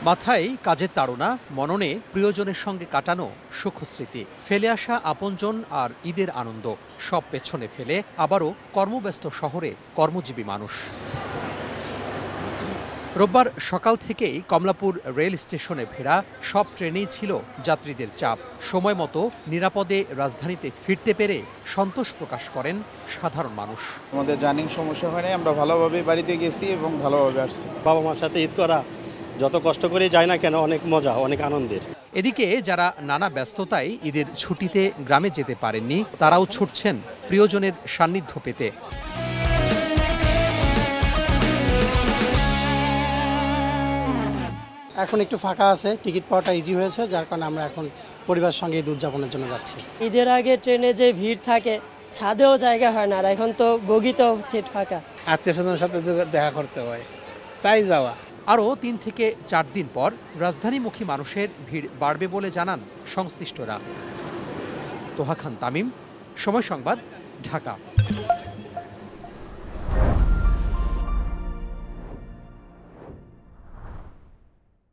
মাথায় কাজের তাড়না, মননে প্রিয়জনের সঙ্গে কাটানো সুখস্মৃতি, ফেলে আসা আপনজন আর ঈদের আনন্দ সব পেছনে ফেলে আবারও কর্মব্যস্ত শহরে কর্মজীবী মানুষ। রোববার সকাল থেকেই কমলাপুর রেল স্টেশনে ভিড়া সব ট্রেনেই ছিল যাত্রীদের চাপ। সময় মতো নিরাপদে রাজধানীতে ফিরতে পেরে সন্তোষ প্রকাশ করেন সাধারণ মানুষ। আমাদের জার্নিং সমস্যা হয় নাই, আমরা ভালোভাবে বাড়িতে গেছি এবং ভালোভাবে আসছি। বাবা মার সাথে ঈদ করা যত কষ্ট করে যায় না কেন, অনেক মজা, অনেক আনন্দের। এদিকে যারা নানা ব্যস্ততায় ঈদের ছুটিতে গ্রামে যেতে পারেননি, তারাও ছুটছেন প্রিয়জনের সান্নিধ্য পেতে। এখন একটু ফাঁকা আছে, টিকিট পাওয়াটা ইজি হয়েছে, যার কারণে আমরা এখন পরিবারের সঙ্গে ঈদ উদযাপনের জন্য যাচ্ছি। ঈদের আগে ট্রেনে যে ভিড় থাকে, ছাদেও জায়গা হয় না, আর এখন তো বগিতেও সিট ফাঁকা। আত্মীয় স্বজনের সাথে দেখা করতে হয়, তাই যাওয়া। আরও 3 থেকে 4 দিন পর রাজধানীমুখী মানুষের ভিড় বাড়বে বলে জানান সংশ্লিষ্টরা। তোহা খান তামিম, সময় সংবাদ, ঢাকা।